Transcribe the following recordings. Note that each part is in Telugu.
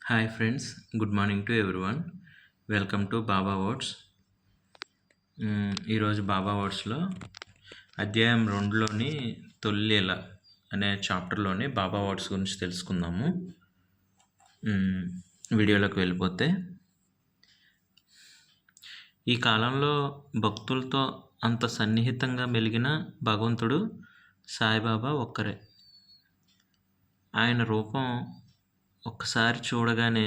Hi friends, good morning to everyone. Welcome to Baba words. ఈరోజు బాబా వర్డ్స్లో అధ్యాయం 2లోని తొలిల అనే చాప్టర్లోని బాబా వర్డ్స్ గురించి తెలుసుకుందాము. వీడియోలోకి వెళ్ళిపోతే, ఈ కాలంలో భక్తులతో అంత సన్నిహితంగా మెలిగిన భగవంతుడు సాయిబాబా ఒక్కరే. ఆయన రూపం ఒక్కసారి చూడగానే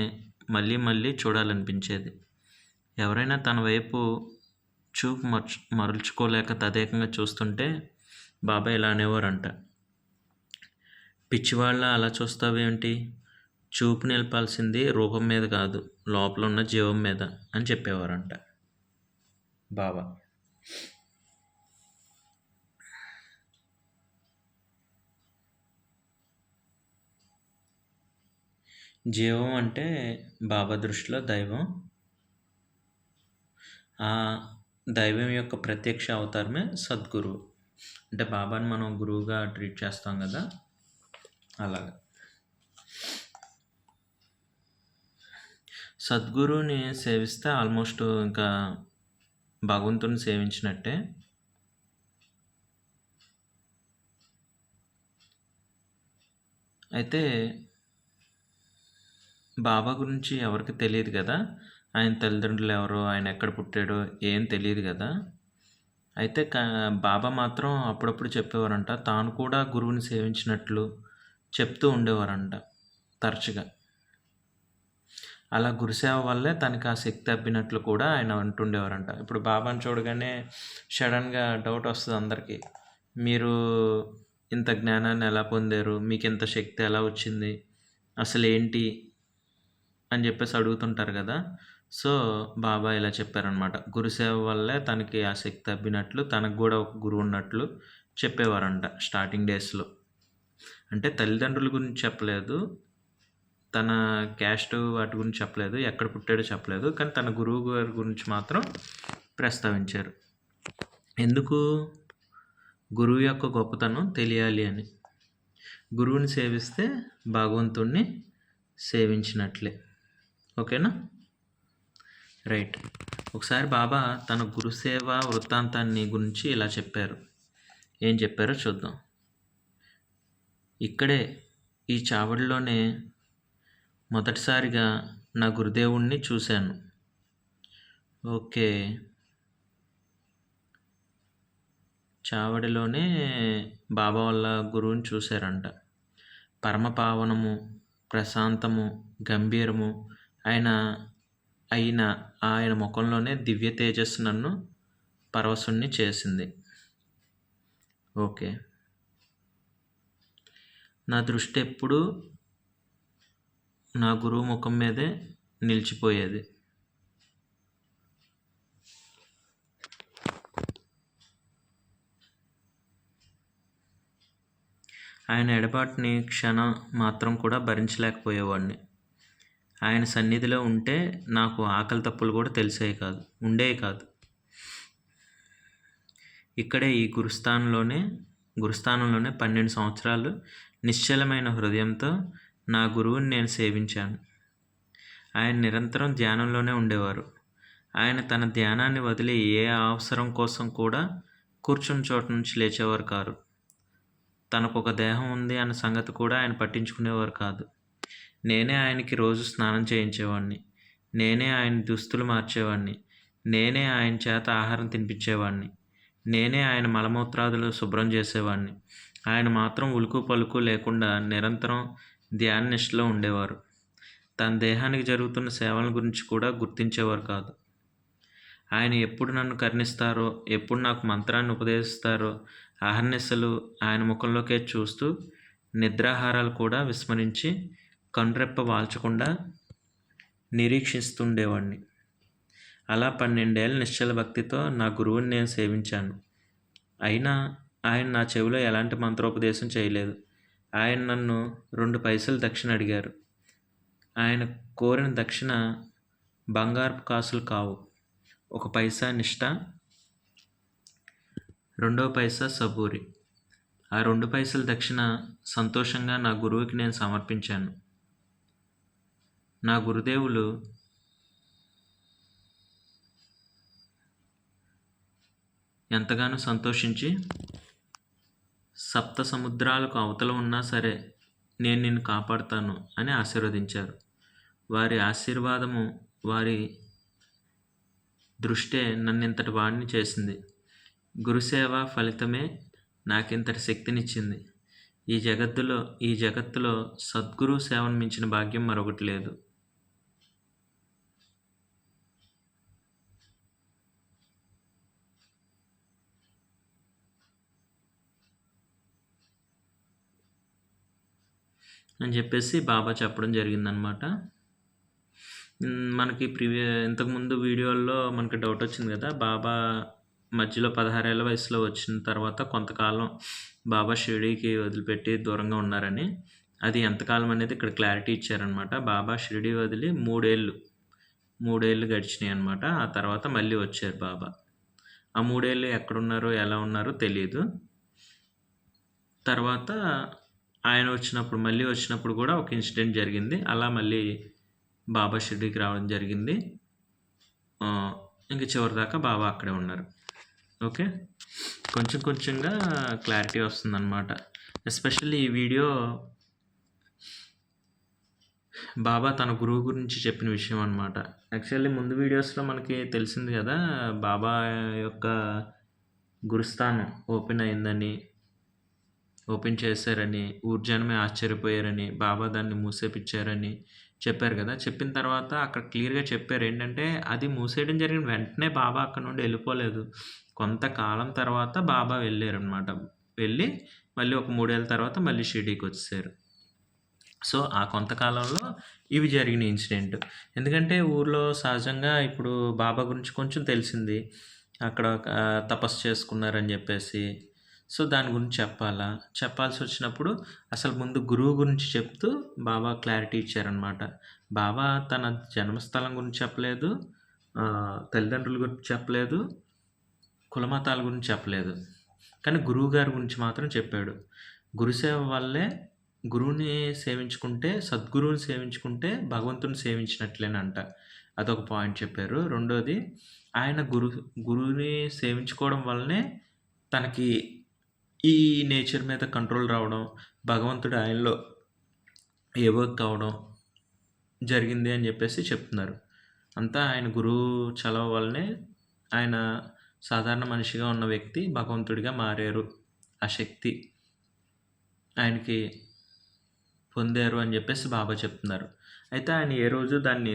మళ్ళీ మళ్ళీ చూడాలనిపించేది. ఎవరైనా తన వైపు చూపు మరల్చుకోలేక తదేకంగా చూస్తుంటే బాబా ఇలా అనేవారంట, పిచ్చివాళ్ళ అలా చూస్తావేంటి, చూపు నిలపాల్సింది రూపం మీద కాదు, లోపల ఉన్న జీవం మీద అని చెప్పేవారంట బాబా. జీవం అంటే బాబా దృష్టిలో దైవం. ఆ దైవం యొక్క ప్రత్యక్ష అవతారమే సద్గురువు. అంటే బాబాని మనం గురువుగా ట్రీట్ చేస్తాం కదా, అలాగా. సద్గురువుని సేవిస్తే ఆల్మోస్ట్ ఇంకా భగవంతుని సేవించినట్టే. అయితే బాబా గురించి ఎవరికి తెలియదు కదా, ఆయన తల్లిదండ్రులు ఎవరో, ఆయన ఎక్కడ పుట్టాడో ఏం తెలియదు కదా. అయితే బాబా మాత్రం అప్పుడప్పుడు చెప్పేవారంట, తాను కూడా గురువుని సేవించినట్లు చెప్తూ ఉండేవారంట తరచుగా. అలా గురుసేవ వల్లే తనకి ఆ శక్తి అబ్బినట్లు కూడా ఆయన అంటుండేవారంట. ఇప్పుడు బాబాని చూడగానే సడన్గా డౌట్ వస్తుంది అందరికీ, మీరు ఇంత జ్ఞానాన్ని ఎలా పొందారు, మీకు ఇంత శక్తి ఎలా వచ్చింది, అసలు ఏంటి అని చెప్పేసి అడుగుతుంటారు కదా. సో బాబా ఇలా చెప్పారనమాట, గురుసేవ వల్లే తనకి ఆ శక్తి అబ్బినట్లు, తనకు కూడా ఒక గురువు ఉన్నట్లు చెప్పేవారంట స్టార్టింగ్ డేస్లో. అంటే తల్లిదండ్రుల గురించి చెప్పలేదు, తన క్యాస్ట్ వాటి గురించి చెప్పలేదు, ఎక్కడ పుట్టాడో చెప్పలేదు, కానీ తన గురువు గారి గురించి మాత్రం ప్రస్తావించారు. ఎందుకు? గురువు యొక్క గొప్పతనం తెలియాలి అని. గురువుని సేవిస్తే భగవంతుణ్ణి సేవించినట్లే. ఓకేనా? రైట్. ఒకసారి బాబా తన గురుసేవ వృత్తాంతాన్ని గురించి ఇలా చెప్పారు. ఏం చెప్పారో చూద్దాం. ఇక్కడే ఈ చావడిలోనే మొదటిసారిగా నా గురుదేవుణ్ణి చూశాను. ఓకే, చావడిలోనే బాబా వాళ్ళ గురువుని చూశారంట. పరమపావనము, ప్రశాంతము, గంభీరము అయిన ఆయన ముఖంలోనే దివ్య తేజస్సు నన్ను పరవశుణ్ణి చేసింది. ఓకే, నా దృష్టి ఎప్పుడూ నా గురువు ముఖం మీదే నిలిచిపోయేది. ఆయన ఎడబాటుని క్షణం మాత్రం కూడా భరించలేకపోయేవాడిని. ఆయన సన్నిధిలో ఉంటే నాకు ఆకలి తప్పులు కూడా ఉండేవి కాదు. ఇక్కడే ఈ గురుస్థానంలోనే 12 సంవత్సరాలు నిశ్చలమైన హృదయంతో నా గురువుని నేను సేవించాను. ఆయన నిరంతరం ధ్యానంలోనే ఉండేవారు. ఆయన తన ధ్యానాన్ని వదిలి ఏ అవసరం కోసం కూడా కూర్చున్న చోట నుంచి లేచేవారు కారు. తనకు ఒక దేహం ఉంది అన్న సంగతి కూడా ఆయన పట్టించుకునేవారు కాదు. నేనే ఆయనకి రోజు స్నానం చేయించేవాడిని, నేనే ఆయన దుస్తులు మార్చేవాడిని, నేనే ఆయన చేత ఆహారం తినిపించేవాడిని, నేనే ఆయన మలమూత్రాదులు శుభ్రం చేసేవాడిని. ఆయన మాత్రం ఉలుకు పలుకు లేకుండా నిరంతరం ధ్యాన నిష్టలో ఉండేవారు. తన దేహానికి జరుగుతున్న సేవల గురించి కూడా గుర్తించేవారు కాదు. ఆయన ఎప్పుడు నన్ను కరుణిస్తారో, ఎప్పుడు నాకు మంత్రాన్ని ఉపదేశిస్తారో అహర్నిశలు ఆయన ముఖంలోకే చూస్తూ నిద్రాహారాలు కూడా విస్మరించి కనురెప్ప వాల్చకుండా నిరీక్షిస్తుండేవాడిని. అలా 12 ఏళ్ళ నిశ్చల భక్తితో నా గురువుని నేను సేవించాను. అయినా ఆయన నా చెవిలో ఎలాంటి మంత్రోపదేశం చేయలేదు. ఆయన నన్ను 2 పైసలు దక్షిణ అడిగారు. ఆయన కోరిన దక్షిణ బంగారపు కాసులు కావు. 1 పైసా నిష్ఠ, 2వ పైసా సబూరి. ఆ 2 పైసల దక్షిణ సంతోషంగా నా గురువుకి నేను సమర్పించాను. నా గురుదేవులు ఎంతగానో సంతోషించి, సప్త సముద్రాలకు అవతల ఉన్నా సరే నేను నిన్ను కాపాడుతాను అని ఆశీర్వదించారు. వారి ఆశీర్వాదము, వారి దృష్టే నన్నింతటి వాడిని చేసింది. గురుసేవ ఫలితమే నాకింతటి శక్తినిచ్చింది. ఈ జగత్తులో సద్గురు సేవను మించిన భాగ్యం మరొకటి లేదు. అని చెప్పేసి బాబా చెప్పడం జరిగిందనమాట. మనకి ఇంతకుముందు వీడియోల్లో మనకి డౌట్ వచ్చింది కదా, బాబా మధ్యలో 16 ఏళ్ల వయసులో వచ్చిన తర్వాత కొంతకాలం బాబా షిరిడీకి వదిలిపెట్టి దూరంగా ఉన్నారని. అది ఎంతకాలం అనేది ఇక్కడ క్లారిటీ ఇచ్చారనమాట. బాబా షిరిడీ వదిలి 3 ఏళ్ళు గడిచినాయి అనమాట. ఆ తర్వాత మళ్ళీ వచ్చారు బాబా. ఆ 3 ఏళ్ళు ఎక్కడున్నారో ఎలా ఉన్నారో తెలియదు. తర్వాత ఆయన మళ్ళీ వచ్చినప్పుడు కూడా ఒక ఇన్సిడెంట్ జరిగింది. అలా మళ్ళీ బాబా షిరిడీకి రావడం జరిగింది. ఇంక చివరిదాకా బాబా అక్కడే ఉన్నారు. ఓకే, కొంచెంగా క్లారిటీ వస్తుందన్నమాట. ఎస్పెషల్లీ ఈ వీడియో బాబా తన గురువు గురించి చెప్పిన విషయం అనమాట. యాక్చువల్లీ ముందు వీడియోస్లో మనకి తెలిసింది కదా, బాబా యొక్క గురుస్థానం ఓపెన్ చేశారని, ఊర్జనమే ఆశ్చర్యపోయారని, బాబా దాన్ని మూసేపించారని చెప్పారు కదా. చెప్పిన తర్వాత అక్కడ క్లియర్గా చెప్పారు ఏంటంటే, అది మూసేయడం జరిగిన వెంటనే బాబా అక్కడ నుండి వెళ్ళిపోలేదు. కొంతకాలం తర్వాత బాబా వెళ్ళారనమాట. వెళ్ళి మళ్ళీ ఒక 3 ఏళ్ళ తర్వాత మళ్ళీ షిరిడీకి వచ్చేసారు. సో ఆ కొంతకాలంలో ఇవి జరిగిన ఇన్సిడెంట్. ఎందుకంటే ఊర్లో సహజంగా ఇప్పుడు బాబా గురించి కొంచెం తెలిసింది, అక్కడ తపస్సు చేసుకున్నారని చెప్పేసి. సో దాని గురించి చెప్పాల్సి వచ్చినప్పుడు అసలు ముందు గురువు గురించి చెప్తూ బాబా క్లారిటీ ఇచ్చారనమాట. బాబా తన జన్మస్థలం గురించి చెప్పలేదు, తల్లిదండ్రుల గురించి చెప్పలేదు, కులమతాల గురించి చెప్పలేదు, కానీ గురువు గారి గురించి మాత్రం చెప్పాడు. గురుసేవ వల్లే, గురువుని సేవించుకుంటే, సద్గురువుని సేవించుకుంటే భగవంతుని సేవించినట్లేనంట. అదొక పాయింట్ చెప్పారు. రెండోది, ఆయన గురువుని సేవించుకోవడం వల్లనే తనకి ఈ నేచర్ మీద కంట్రోల్ రావడం, భగవంతుడు ఆయనలో ఏవర్క్ కావడం జరిగింది అని చెప్పేసి చెప్తున్నారు. అంతా ఆయన గురువు చలవ వల్లనే ఆయన సాధారణ మనిషిగా ఉన్న వ్యక్తి భగవంతుడిగా మారారు. ఆ శక్తి ఆయనకి పొందారు అని చెప్పేసి బాబా చెప్తున్నారు. అయితే ఆయన ఏ రోజు దాన్ని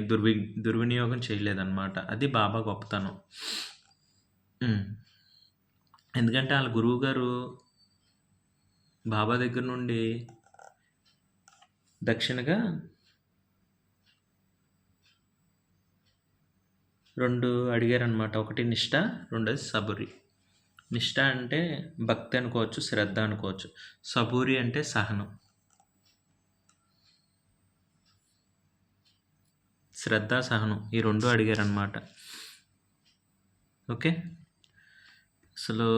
దుర్వినియోగం చేయలేదన్నమాట. అది బాబా గొప్పతనం. ఎందుకంటే వాళ్ళ గురువు గారు బాబా దగ్గర నుండి దక్షిణగా 2 అడిగారనమాట. ఒకటి నిష్ఠ, రెండోది సబూరి. నిష్ఠ అంటే భక్తి అనుకోవచ్చు, శ్రద్ధ అనుకోవచ్చు. సబూరి అంటే సహనం. శ్రద్ధ, సహనం, ఈ 2 అడిగారనమాట. ఓకే, అసలు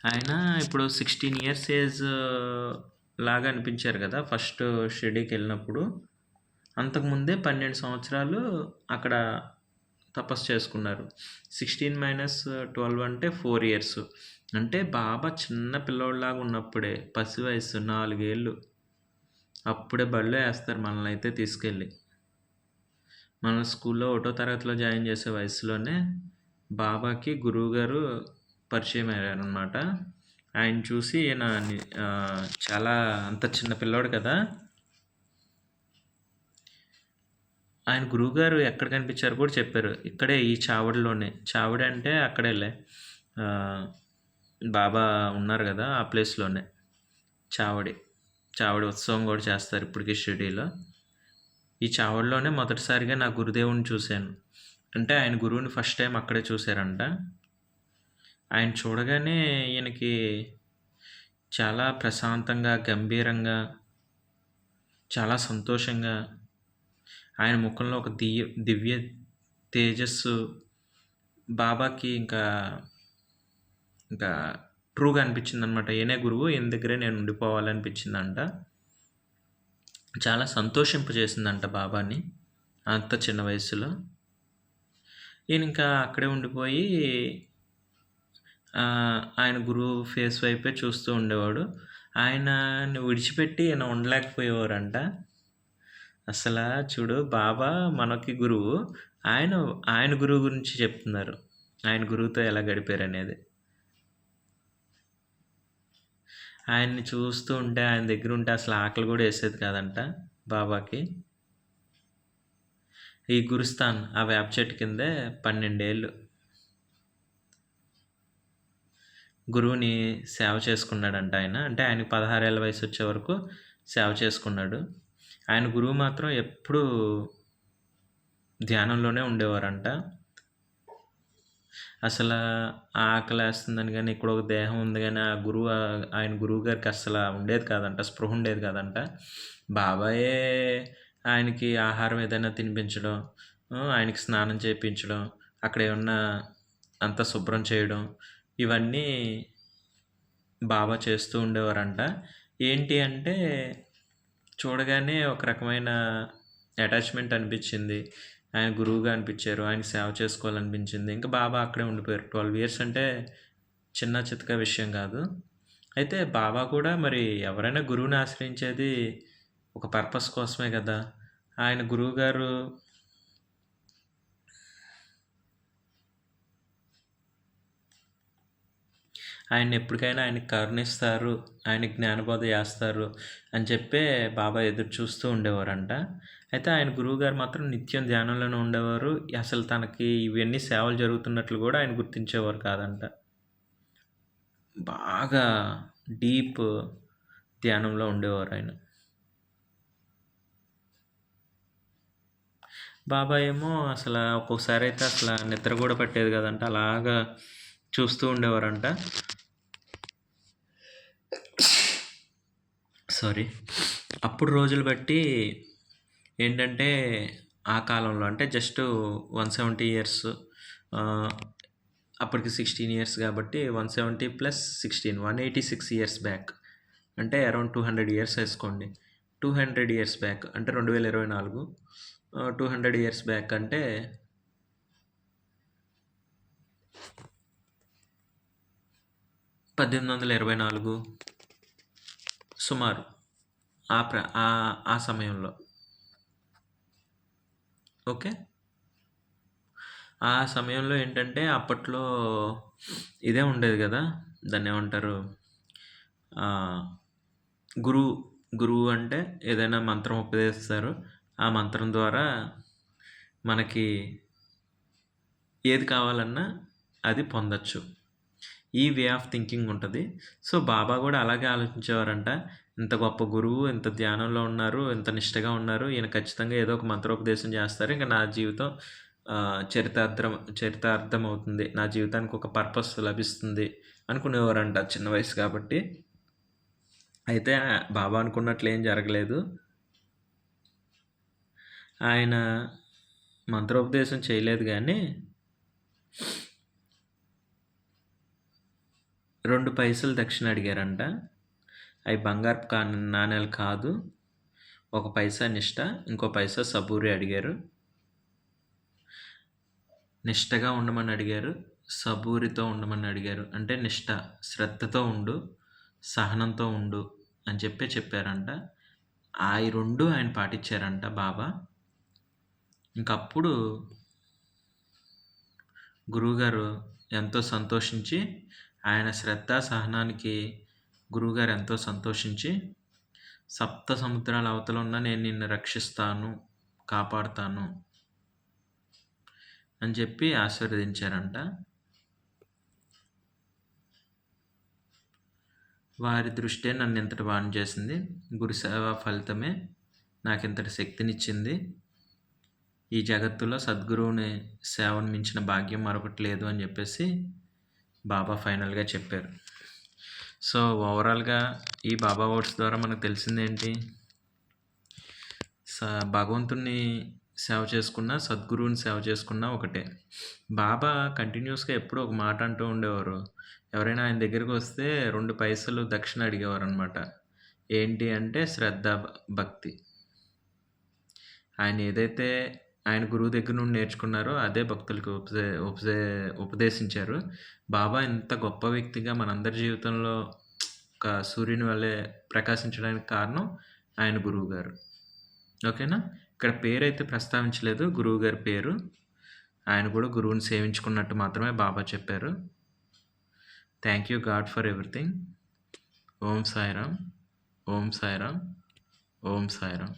ఆయన ఇప్పుడు 16 ఇయర్స్ ఏజ్ లాగా అనిపించారు కదా ఫస్ట్ షిరిడీకి వెళ్ళినప్పుడు. అంతకుముందే 12 సంవత్సరాలు అక్కడ తపస్సు చేసుకున్నారు. 16 - 12 అంటే 4 ఇయర్స్. అంటే బాబా చిన్న పిల్లోడిలాగా ఉన్నప్పుడే, పసి వయసు 4 ఏళ్ళు, అప్పుడే బడిలో వేస్తారు మనల్ని అయితే తీసుకెళ్ళి. మన స్కూల్లో 1వ తరగతిలో జాయిన్ చేసే వయసులోనే బాబాకి గురువుగారు పరిచయం అయ్యారనమాట. ఆయన చూసి ఈయన చాలా అంత చిన్న పిల్లోడు కదా, ఆయన గురువుగారు ఎక్కడ కనిపించారు కూడా చెప్పారు. ఇక్కడే ఈ చావడిలోనే. చావడి అంటే అక్కడేలే, బాబా ఉన్నారు కదా ఆ ప్లేస్లోనే. చావడి ఉత్సవం కూడా చేస్తారు ఇప్పటికీ షిరిడీలో. ఈ చావడిలోనే మొదటిసారిగా నా గురుదేవుని చూశాను. అంటే ఆయన గురువుని ఫస్ట్ టైం అక్కడే చూశారంట. ఆయన చూడగానే ఈయనకి చాలా ప్రశాంతంగా, గంభీరంగా, చాలా సంతోషంగా, ఆయన ముఖంలో ఒక దివ్య తేజస్సు బాబాకి ఇంకా ట్రూగా అనిపించింది అనమాట. ఈయనే గురువు, ఈయన దగ్గరే నేను ఉండిపోవాలనిపించిందంట. చాలా సంతోషింపజేసిందంట బాబాని అంత చిన్న వయస్సులో. ఈయనింకా అక్కడే ఉండిపోయి ఆయన గురువు ఫేస్ వైపే చూస్తూ ఉండేవాడు. ఆయనని విడిచిపెట్టి ఈయన ఉండలేకపోయేవారంట. అసలా చూడు బాబా మనకి గురువు. ఆయన ఆయన గురువు గురించి చెప్తున్నారు. ఆయన గురువుతో ఎలా గడిపారనేది. ఆయన్ని చూస్తూ ఉంటే, ఆయన దగ్గరుంటే అసలు ఆకలి గూడా యేసేది కాదంట బాబాకి. ఈ గురుస్థాన్ ఆ వేప చెట్టు కిందే 12 ఏళ్ళు గురువుని సేవ చేసుకున్నాడంట ఆయన. అంటే ఆయనకి 16 ఏళ్ల వయసొచ్చే వరకు సేవ చేసుకున్నాడు. ఆయన గురువు మాత్రం ఎప్పుడూ ధ్యానంలోనే ఉండేవారంట. అసలా ఆకలేస్తుందని గాని, ఇక్కడొక దేహం ఉంది గాని, ఆయన గురువుగారికి అస్సల ఉండేది కాదంట. స్పృహ ఉండేది కాదంట. బాబాయే ఆయనకి ఆహారం ఏదైనా తినిపించడం, ఆయనకి స్నానం చేపించడం, అక్కడేమన్నా అంతా శుభ్రం చేయడం, ఇవన్నీ బాబా చేస్తూ ఉండేవారంట. ఏంటి అంటే, చూడగానే ఒక రకమైన అటాచ్‌మెంట్ అనిపిచ్చింది. ఆయన గురువుగా అనిపిచ్చారు. ఆయనకి సేవ చేసుకోవాలనిపించింది. ఇంకా బాబా అక్కడే ఉండిపోయారు. 12 ఇయర్స్ అంటే చిన్న చితకా విషయం కాదు. అయితే బాబా కూడా మరి ఎవరైనా గురువుని ఆశ్రయించేది ఒక పర్పస్ కోసమే కదా! ఆయన గురువుగారు ఎప్పటికైనా ఆయనకి కరుణిస్తారు, ఆయనకి జ్ఞానబోధ చేస్తారు అని చెప్పే బాబా ఎదురు చూస్తూ ఉండేవారంట. అయితే ఆయన గురువుగారు మాత్రం నిత్యం ధ్యానంలోనే ఉండేవారు. అసలు తనకి ఇవన్నీ సేవలు జరుగుతున్నట్లు కూడా ఆయన గుర్తించేవారు కాదంట. బాగా డీప్ ధ్యానంలో ఉండేవారు ఆయన. బాబా ఏమో అసల ఒక్కొక్కసారి అయితే అసల నిద్ర కూడా పట్టేది కాదంట. అలాగా చూస్తూ ఉండేవారంట. సారీ. అప్పుడు రోజులు బట్టి ఏంటంటే, ఆ కాలంలో అంటే జస్ట్ 170 ఇయర్స్ అప్పటికి 16 ఇయర్స్ కాబట్టి 170 ప్లస్ 16 186 ఇయర్స్ బ్యాక్. అంటే అరౌండ్ 200 ఇయర్స్ వేసుకోండి. 200 ఇయర్స్ బ్యాక్ అంటే 2024. 200 ఇయర్స్ బ్యాక్ అంటే 1824 సుమారు ఆ సమయంలో. ఓకే. ఆ సమయంలో ఏంటంటే అప్పట్లో ఇదే ఉండేది కదా! దాన్నేమంటారు? గురువు అంటే ఏదైనా మంత్రం ఉపదేశిస్తారు. ఆ మంత్రం ద్వారా మనకి ఏది కావాలన్నా అది పొందొచ్చు. ఈ వే ఆఫ్ థింకింగ్ ఉంటది. సో, బాబా కూడా అలాగే ఆలోచించేవారంట. ఇంత గొప్ప గురువు, ఇంత ధ్యానంలో ఉన్నారు, ఇంత నిష్టగా ఉన్నారు. ఈయన ఖచ్చితంగా ఏదో ఒక మంత్రోపదేశం చేస్తారు. ఇంక నా జీవితం చరితార్థం అవుతుంది. నా జీవితానికి ఒక పర్పస్ లభిస్తుంది అనుకునేవారంట చిన్న వయసు కాబట్టి. అయితే బాబా అనుకున్నట్లు ఏం జరగలేదు. ఆయన మంత్రోపదేశం చేయలేదు గానీ 2 పైసలు దక్షిణ అడిగారంట. అవి బంగారపు నాణేలు కాదు. 1 పైసా నిష్ట, ఇంకో పైసా సబూరి అడిగారు. నిష్టగా ఉండమని అడిగారు. సబూరితో ఉండమని అడిగారు. అంటే నిష్ట, శ్రద్ధతో ఉండు, సహనంతో ఉండు అని చెప్పారంట. ఈ 2 ఆయన పాటించారంట బాబా. ఇంకప్పుడు గురువుగారు ఎంతో సంతోషించి, ఆయన శ్రద్ధ, సహనానికి గురువుగారు ఎంతో సంతోషించి, సప్త సముద్రాల అవతల ఉన్న నేను నిన్ను రక్షిస్తాను, కాపాడుతాను అని చెప్పి ఆశీర్వదించారంట. వారి దృష్టే నన్ను ఇంతటి వాడిని చేసింది. గురుసేవ ఫలితమే నాకింతటి శక్తినిచ్చింది. ఈ జగత్తులో సద్గురువుని సేవను మించిన భాగ్యం మరొకటి లేదు అని చెప్పేసి బాబా ఫైనల్గా చెప్పారు. సో, ఓవరాల్గా ఈ బాబా వర్డ్స్ ద్వారా మనకు తెలిసిందేంటి? భగవంతుణ్ణి సేవ చేసుకున్నా, సద్గురువుని సేవ చేసుకున్నా ఒకటే. బాబా కంటిన్యూస్గా ఎప్పుడూ ఒక మాట అంటూ ఉండేవారు. ఎవరైనా ఆయన దగ్గరికి వస్తే 2 పైసలు దక్షిణ అడిగేవారనమాట. ఏంటి అంటే శ్రద్ధ, భక్తి. ఆయన ఏదైతే ఆయన గురువు దగ్గర నుండి నేర్చుకున్నారో అదే భక్తులకి ఉపదేశించారు. బాబా ఇంత గొప్ప వ్యక్తిగా మనందరి జీవితంలో ఒక సూర్యుని వలె ప్రకాశించడానికి కారణం ఆయన గురువుగారు. ఓకేనా? ఇక్కడ పేరైతే ప్రస్తావించలేదు గురువుగారి పేరు. ఆయన కూడా గురువుని సేవించుకున్నట్టు మాత్రమే బాబా చెప్పారు. Thank you god for everything. Om Sairam. Om Sairam. Om Sairam.